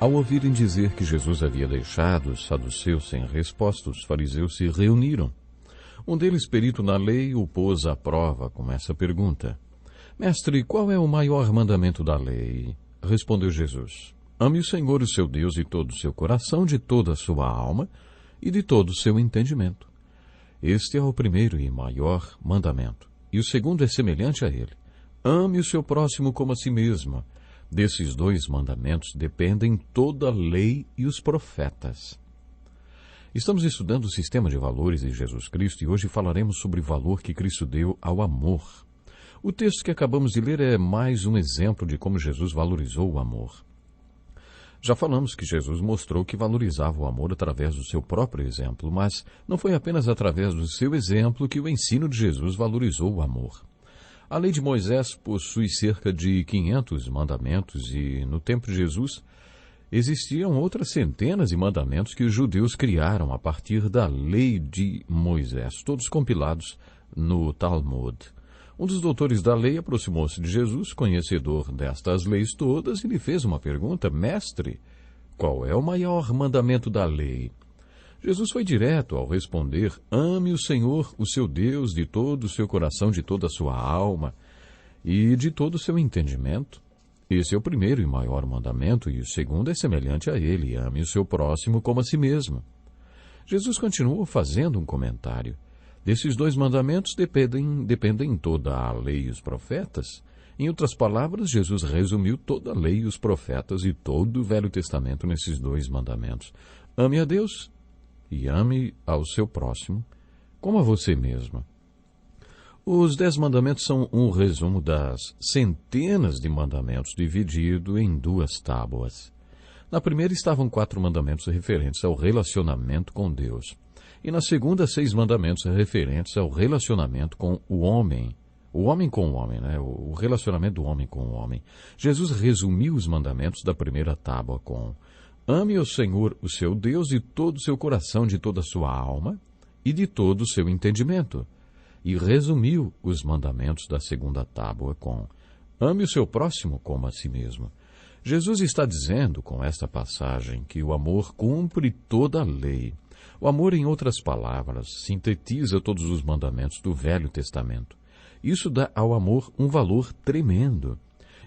Ao ouvirem dizer que Jesus havia deixado os saduceus sem resposta, os fariseus se reuniram. Um deles, perito na lei, o pôs à prova com essa pergunta: Mestre, qual é o maior mandamento da lei? Respondeu Jesus: Ame o Senhor, o seu Deus, de todo o seu coração, de toda a sua alma e de todo o seu entendimento. Este é o primeiro e maior mandamento. E o segundo é semelhante a ele: ame o seu próximo como a si mesmo. Desses dois mandamentos dependem toda a lei e os profetas. Estamos estudando o sistema de valores de Jesus Cristo e hoje falaremos sobre o valor que Cristo deu ao amor. O texto que acabamos de ler é mais um exemplo de como Jesus valorizou o amor. Já falamos que Jesus mostrou que valorizava o amor através do seu próprio exemplo, mas não foi apenas através do seu exemplo que o ensino de Jesus valorizou o amor. A lei de Moisés possui cerca de 500 mandamentos e, no tempo de Jesus, existiam outras centenas de mandamentos que os judeus criaram a partir da lei de Moisés, todos compilados no Talmud. Um dos doutores da lei aproximou-se de Jesus, conhecedor destas leis todas, e lhe fez uma pergunta: Mestre, qual é o maior mandamento da lei? Jesus foi direto ao responder: ame o Senhor, o seu Deus, de todo o seu coração, de toda a sua alma e de todo o seu entendimento. Esse é o primeiro e maior mandamento, e o segundo é semelhante a ele: ame o seu próximo como a si mesmo. Jesus continuou fazendo um comentário: desses dois mandamentos dependem toda a lei e os profetas. Em outras palavras, Jesus resumiu toda a lei e os profetas e todo o Velho Testamento nesses dois mandamentos: ame a Deus e ame ao seu próximo como a você mesmo. Os 10 mandamentos são um resumo das centenas de mandamentos dividido em 2 tábuas. Na primeira estavam 4 mandamentos referentes ao relacionamento com Deus. E na segunda, 6 mandamentos referentes ao relacionamento com o homem com o homem, né? O relacionamento do homem com o homem. Jesus resumiu os mandamentos da primeira tábua com: ame o Senhor, o seu Deus, de todo o seu coração, de toda a sua alma e de todo o seu entendimento. E resumiu os mandamentos da segunda tábua com: ame o seu próximo como a si mesmo. Jesus está dizendo com esta passagem que o amor cumpre toda a lei. O amor, em outras palavras, sintetiza todos os mandamentos do Velho Testamento. Isso dá ao amor um valor tremendo.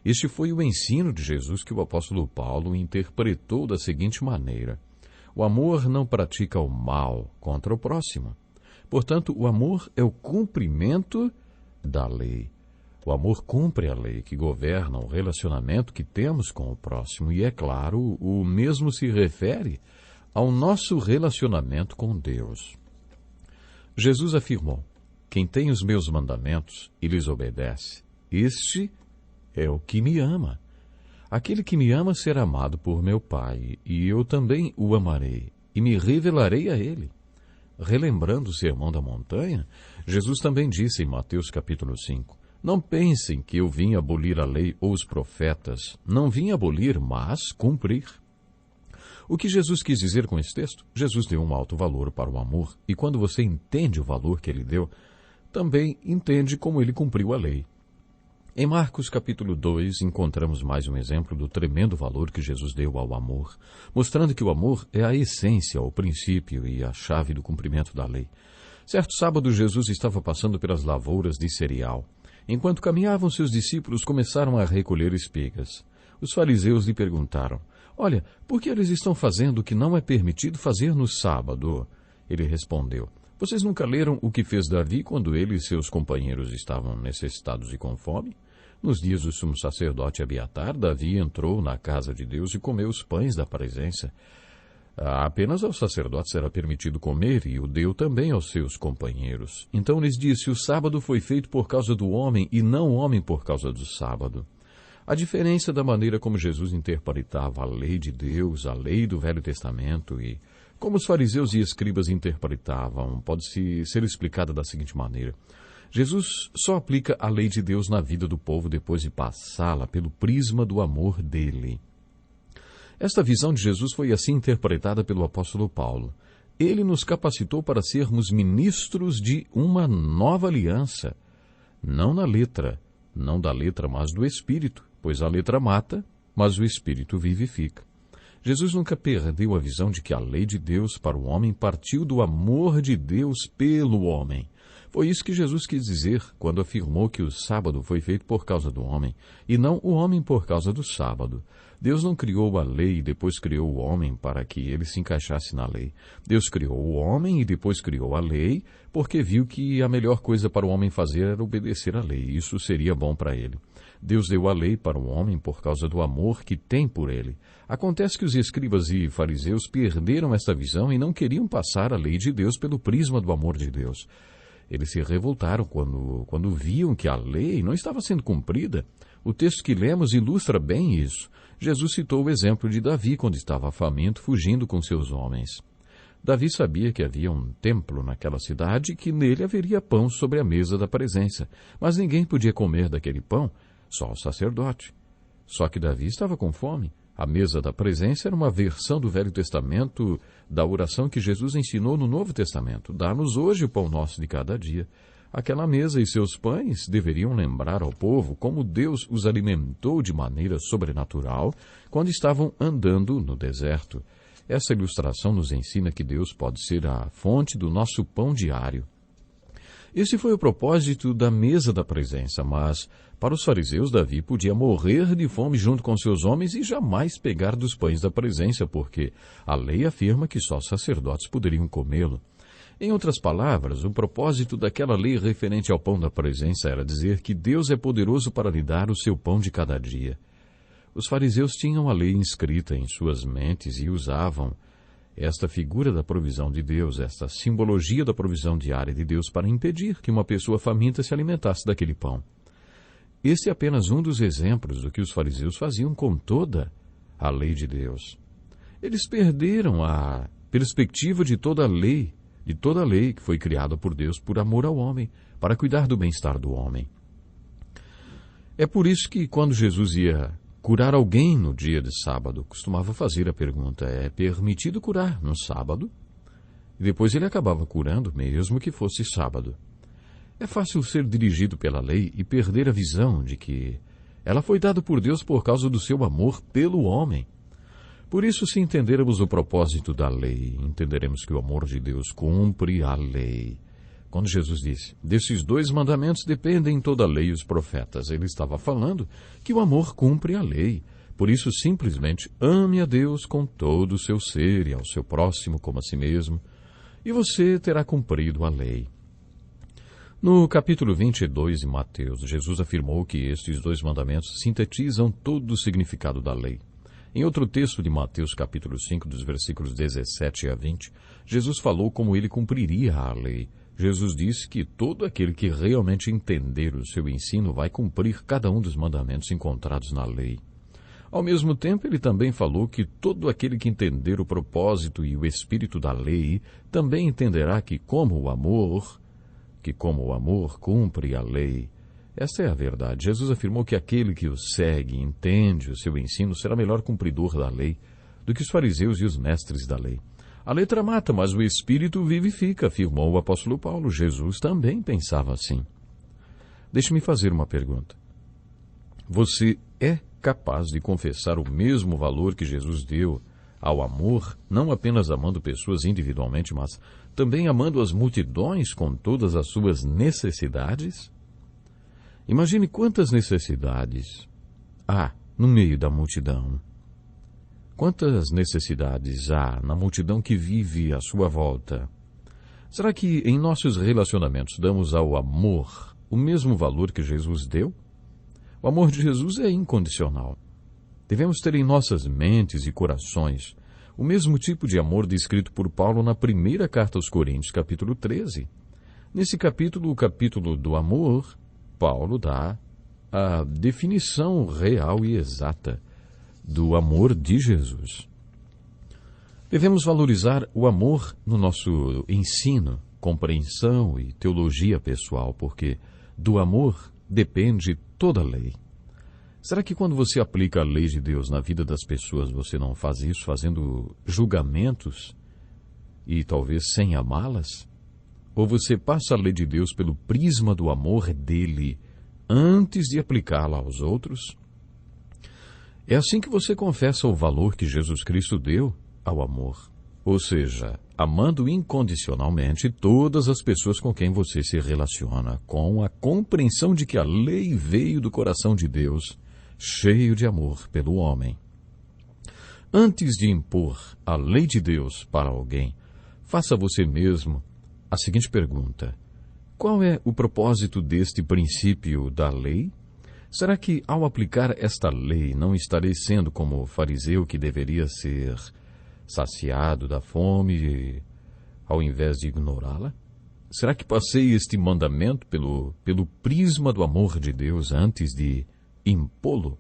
Este foi o ensino de Jesus que o apóstolo Paulo interpretou da seguinte maneira: o amor não pratica o mal contra o próximo. Portanto, o amor é o cumprimento da lei. O amor cumpre a lei que governa o relacionamento que temos com o próximo. E, é claro, o mesmo se refere ao nosso relacionamento com Deus. Jesus afirmou: quem tem os meus mandamentos e lhes obedece, este é o que me ama. Aquele que me ama será amado por meu Pai, e eu também o amarei, e me revelarei a ele. Relembrando o Sermão da Montanha, Jesus também disse em Mateus capítulo 5, não pensem que eu vim abolir a lei ou os profetas. Não vim abolir, mas cumprir. O que Jesus quis dizer com esse texto? Jesus deu um alto valor para o amor, e quando você entende o valor que ele deu, também entende como ele cumpriu a lei. Em Marcos capítulo 2, encontramos mais um exemplo do tremendo valor que Jesus deu ao amor, mostrando que o amor é a essência, o princípio e a chave do cumprimento da lei. Certo sábado, Jesus estava passando pelas lavouras de cereal. Enquanto caminhavam, seus discípulos começaram a recolher espigas. Os fariseus lhe perguntaram: olha, por que eles estão fazendo o que não é permitido fazer no sábado? Ele respondeu: vocês nunca leram o que fez Davi quando ele e seus companheiros estavam necessitados e com fome? Nos dias do sumo sacerdote Abiatar, Davi entrou na casa de Deus e comeu os pães da presença. Apenas aos sacerdotes era permitido comer, e o deu também aos seus companheiros. Então lhes disse: o sábado foi feito por causa do homem, e não o homem por causa do sábado. A diferença da maneira como Jesus interpretava a lei de Deus, a lei do Velho Testamento, e como os fariseus e escribas interpretavam, pode ser explicada da seguinte maneira: Jesus só aplica a lei de Deus na vida do povo depois de passá-la pelo prisma do amor dele. Esta visão de Jesus foi assim interpretada pelo apóstolo Paulo. Ele nos capacitou para sermos ministros de uma nova aliança, não na letra, não da letra, mas do Espírito, pois a letra mata, mas o Espírito vivifica. Jesus nunca perdeu a visão de que a lei de Deus para o homem partiu do amor de Deus pelo homem. Foi isso que Jesus quis dizer quando afirmou que o sábado foi feito por causa do homem, e não o homem por causa do sábado. Deus não criou a lei e depois criou o homem para que ele se encaixasse na lei. Deus criou o homem e depois criou a lei, porque viu que a melhor coisa para o homem fazer era obedecer à lei. Isso seria bom para ele. Deus deu a lei para o homem por causa do amor que tem por ele. Acontece que os escribas e fariseus perderam esta visão e não queriam passar a lei de Deus pelo prisma do amor de Deus. Eles se revoltaram quando viam que a lei não estava sendo cumprida. O texto que lemos ilustra bem isso. Jesus citou o exemplo de Davi quando estava faminto, fugindo com seus homens. Davi sabia que havia um templo naquela cidade e que nele haveria pão sobre a mesa da presença, mas ninguém podia comer daquele pão, só o sacerdote. Só que Davi estava com fome. A mesa da presença era uma versão do Velho Testamento da oração que Jesus ensinou no Novo Testamento. Dá-nos hoje o pão nosso de cada dia. Aquela mesa e seus pães deveriam lembrar ao povo como Deus os alimentou de maneira sobrenatural quando estavam andando no deserto. Essa ilustração nos ensina que Deus pode ser a fonte do nosso pão diário. Esse foi o propósito da mesa da presença, mas para os fariseus Davi podia morrer de fome junto com seus homens e jamais pegar dos pães da presença, porque a lei afirma que só os sacerdotes poderiam comê-lo. Em outras palavras, o propósito daquela lei referente ao pão da presença era dizer que Deus é poderoso para lhe dar o seu pão de cada dia. Os fariseus tinham a lei inscrita em suas mentes e usavam esta figura da provisão de Deus, esta simbologia da provisão diária de Deus para impedir que uma pessoa faminta se alimentasse daquele pão. Este é apenas um dos exemplos do que os fariseus faziam com toda a lei de Deus. Eles perderam a perspectiva de toda a lei que foi criada por Deus por amor ao homem, para cuidar do bem-estar do homem. É por isso que quando Jesus ia curar alguém no dia de sábado, costumava fazer a pergunta: é permitido curar no sábado? E depois ele acabava curando, mesmo que fosse sábado. É fácil ser dirigido pela lei e perder a visão de que ela foi dada por Deus por causa do seu amor pelo homem. Por isso, se entendermos o propósito da lei, entenderemos que o amor de Deus cumpre a lei. Quando Jesus disse: desses 2 mandamentos dependem toda a lei e os profetas, ele estava falando que o amor cumpre a lei. Por isso, simplesmente ame a Deus com todo o seu ser e ao seu próximo como a si mesmo, e você terá cumprido a lei. No capítulo 22 de Mateus, Jesus afirmou que estes 2 mandamentos sintetizam todo o significado da lei. Em outro texto de Mateus, capítulo 5, dos versículos 17 a 20, Jesus falou como ele cumpriria a lei. Jesus disse que todo aquele que realmente entender o seu ensino vai cumprir cada um dos mandamentos encontrados na lei. Ao mesmo tempo, ele também falou que todo aquele que entender o propósito e o espírito da lei também entenderá que como o amor cumpre a lei. Esta é a verdade. Jesus afirmou que aquele que o segue, entende o seu ensino, será melhor cumpridor da lei do que os fariseus e os mestres da lei. A letra mata, mas o Espírito vivifica, afirmou o apóstolo Paulo. Jesus também pensava assim. Deixe-me fazer uma pergunta. Você é capaz de confessar o mesmo valor que Jesus deu ao amor, não apenas amando pessoas individualmente, mas também amando as multidões com todas as suas necessidades? Imagine quantas necessidades há no meio da multidão. Quantas necessidades há na multidão que vive à sua volta? Será que em nossos relacionamentos damos ao amor o mesmo valor que Jesus deu? O amor de Jesus é incondicional. Devemos ter em nossas mentes e corações o mesmo tipo de amor descrito por Paulo na primeira carta aos Coríntios, capítulo 13. Nesse capítulo, o capítulo do amor, Paulo dá a definição real e exata do amor de Jesus. Devemos valorizar o amor no nosso ensino, compreensão e teologia pessoal, porque do amor depende toda a lei. Será que quando você aplica a lei de Deus na vida das pessoas, você não faz isso fazendo julgamentos e talvez sem amá-las? Ou você passa a lei de Deus pelo prisma do amor dele antes de aplicá-la aos outros? É assim que você confessa o valor que Jesus Cristo deu ao amor. Ou seja, amando incondicionalmente todas as pessoas com quem você se relaciona, com a compreensão de que a lei veio do coração de Deus, cheio de amor pelo homem. Antes de impor a lei de Deus para alguém, faça você mesmo a seguinte pergunta: qual é o propósito deste princípio da lei? Será que, ao aplicar esta lei, não estarei sendo como o fariseu que deveria ser saciado da fome ao invés de ignorá-la? Será que passei este mandamento pelo prisma do amor de Deus antes de impô-lo?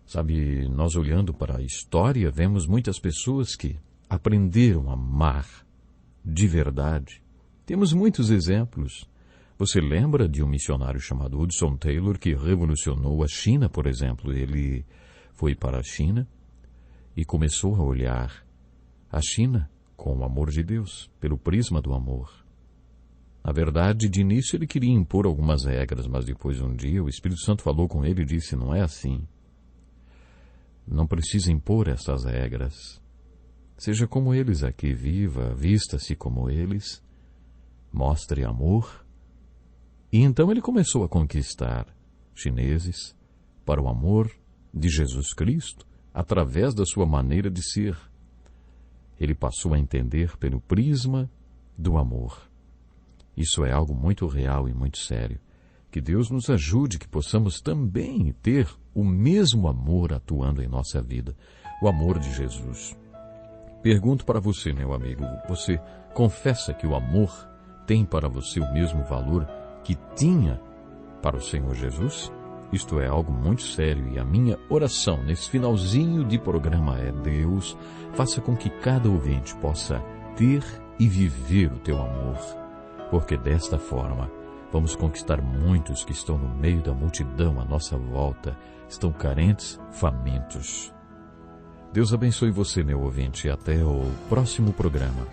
Sabe, nós olhando para a história, vemos muitas pessoas que aprenderam a amar de verdade. Temos muitos exemplos. Você lembra de um missionário chamado Hudson Taylor que revolucionou a China, por exemplo? Ele foi para a China e começou a olhar a China com o amor de Deus, pelo prisma do amor. Na verdade, de início ele queria impor algumas regras, mas depois um dia o Espírito Santo falou com ele e disse: não é assim. Não precisa impor essas regras. Seja como eles aqui, viva, vista-se como eles, mostre amor. E então ele começou a conquistar chineses para o amor de Jesus Cristo através da sua maneira de ser. Ele passou a entender pelo prisma do amor. Isso é algo muito real e muito sério. Que Deus nos ajude que possamos também ter o mesmo amor atuando em nossa vida, o amor de Jesus. Pergunto para você, meu amigo, você confessa que o amor tem para você o mesmo valor que tinha para o Senhor Jesus? Isto é algo muito sério e a minha oração nesse finalzinho de programa é: Deus, faça com que cada ouvinte possa ter e viver o teu amor, porque desta forma vamos conquistar muitos que estão no meio da multidão à nossa volta, estão carentes, famintos. Deus abençoe você, meu ouvinte, e até o próximo programa.